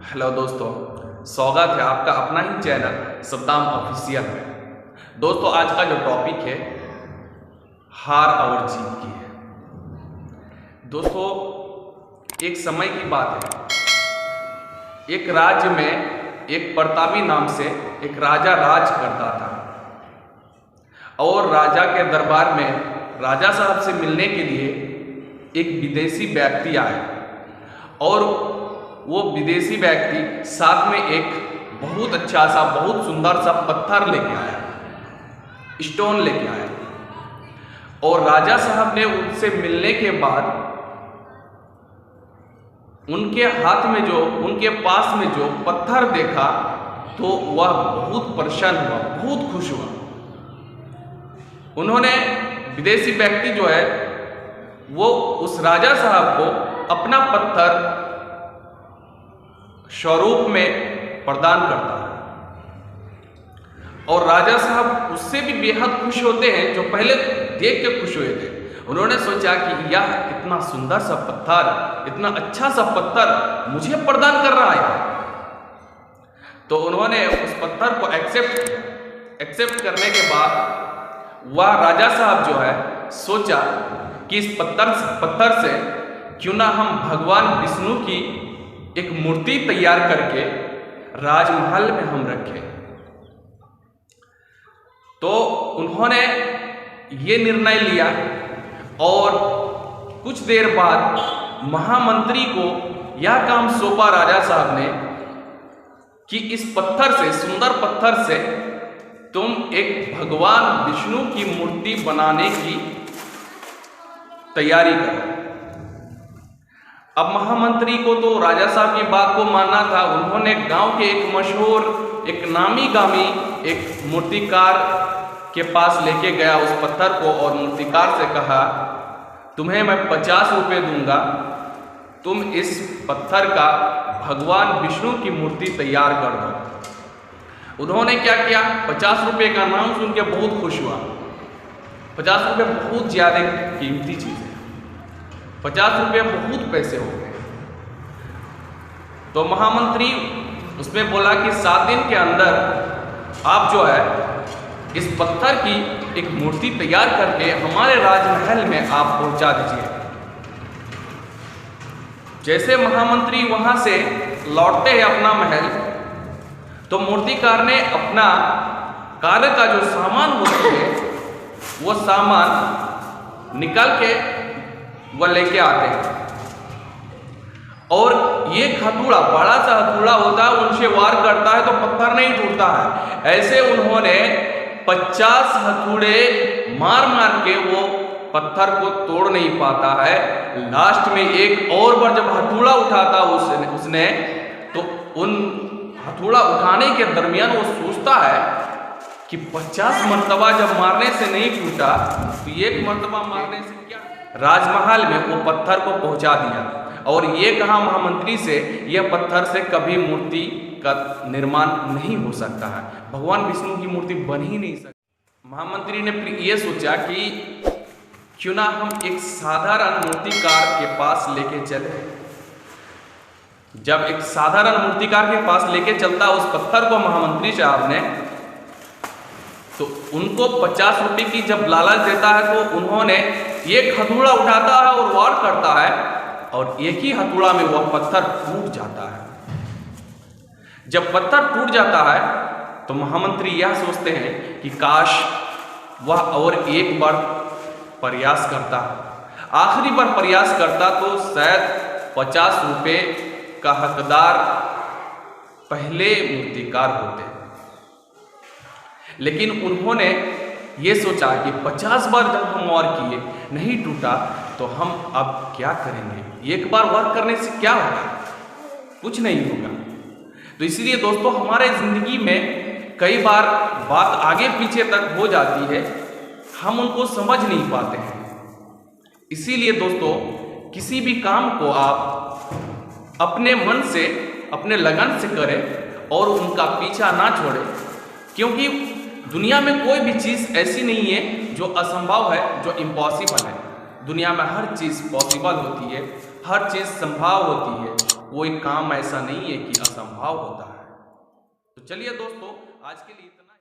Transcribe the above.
Hello दोस्तों, स्वागत है आपका अपना ही चैनल सद्दाम ऑफिशियल में। दोस्तों, आज का जो टॉपिक है हार और जीत की है। दोस्तों, एक समय की बात है, एक राज्य में एक प्रतापी नाम से एक राजा राज करता था और राजा के दरबार में राजा साहब से मिलने के लिए एक विदेशी व्यक्ति आया और वो विदेशी व्यक्ति साथ में एक बहुत अच्छा सा बहुत सुंदर सा पत्थर लेके आया, स्टोन लेके आया। और राजा साहब ने उनसे मिलने के बाद उनके हाथ में जो उनके पास में जो पत्थर देखा तो वह बहुत प्रसन्न हुआ, बहुत खुश हुआ। उन्होंने विदेशी व्यक्ति जो है वो उस राजा साहब को अपना पत्थर स्वरूप में प्रदान करता है और राजा साहब उससे भी बेहद खुश होते हैं, जो पहले देख के खुश हुए थे। उन्होंने सोचा कि यह इतना सुंदर सा पत्थर, इतना अच्छा सा पत्थर मुझे प्रदान कर रहा है। तो उन्होंने उस पत्थर को एक्सेप्ट करने के बाद वह राजा साहब जो है सोचा कि इस पत्थर से क्यों ना हम भगवान विष्णु की एक मूर्ति तैयार करके राजमहल में हम रखें। तो उन्होंने ये निर्णय लिया और कुछ देर बाद महामंत्री को यह काम सौंपा राजा साहब ने कि इस पत्थर से, सुंदर पत्थर से तुम एक भगवान विष्णु की मूर्ति बनाने की तैयारी करो। अब महामंत्री को तो राजा साहब की बात को मानना था। उन्होंने गांव के एक मशहूर, एक नामी गामी एक मूर्तिकार के पास लेके गया उस पत्थर को और मूर्तिकार से कहा, तुम्हें मैं 50 रुपये दूंगा, तुम इस पत्थर का भगवान विष्णु की मूर्ति तैयार कर दो। उन्होंने क्या किया, 50 रुपये का नाम सुन के बहुत खुश हुआ। 50 रुपये बहुत ज़्यादा कीमती चीज़ है, 50 रुपये बहुत पैसे हो गए। तो महामंत्री उसमें बोला कि 7 दिन के अंदर आप जो है इस पत्थर की एक मूर्ति तैयार करके हमारे राजमहल में आप पहुंचा दीजिए। जैसे महामंत्री वहां से लौटते हैं अपना महल, तो मूर्तिकार ने अपना कार्य का जो सामान होते हैं वो सामान निकाल के वह लेके आते हैं और ये हथौड़ा, बड़ा सा हथौड़ा होता है, उनसे वार करता है तो पत्थर नहीं टूटता है। ऐसे उन्होंने 50 हथौड़े मार मार के वो पत्थर को तोड़ नहीं पाता है। लास्ट में एक और बार जब हथौड़ा उठाता उसने तो उन हथौड़ा उठाने के दरमियान वो सोचता है कि 50 मरतबा जब मारने से नहीं टूटा तो एक मरतबा मारने से क्या। राजमहल में वो पत्थर को पहुंचा दिया और ये कहा महामंत्री से, यह पत्थर से कभी मूर्ति का निर्माण नहीं हो सकता है, भगवान विष्णु की मूर्ति बन ही नहीं सकती। महामंत्री ने फिर ये सोचा कि क्यों ना हम एक साधारण मूर्तिकार के पास लेके चले। जब एक साधारण मूर्तिकार के पास लेके चलता उस पत्थर को महामंत्री साहब ने, तो उनको 50 रुपये की जब लालच देता है तो उन्होंने एक हथौड़ा उठाता है और वार करता है और एक ही हथौड़ा में वह पत्थर टूट जाता है। जब पत्थर टूट जाता है तो महामंत्री यह सोचते हैं कि काश वह और एक बार प्रयास करता, आखिरी बार प्रयास करता तो शायद 50 रुपये का हकदार पहले मूर्तिकार होते। लेकिन उन्होंने ये सोचा कि 50 बार जब हम वार किए नहीं टूटा तो हम अब क्या करेंगे, एक बार वार करने से क्या होगा, कुछ नहीं होगा। तो इसलिए दोस्तों, हमारे ज़िंदगी में कई बार बात आगे पीछे तक हो जाती है, हम उनको समझ नहीं पाते हैं। इसीलिए दोस्तों, किसी भी काम को आप अपने मन से, अपने लगन से करें और उनका पीछा ना छोड़ें, क्योंकि दुनिया में कोई भी चीज़ ऐसी नहीं है जो असंभव है, जो इम्पॉसिबल है। दुनिया में हर चीज़ पॉसिबल होती है, हर चीज़ संभव होती है। कोई काम ऐसा नहीं है कि असंभव होता है। तो चलिए दोस्तों, आज के लिए इतना।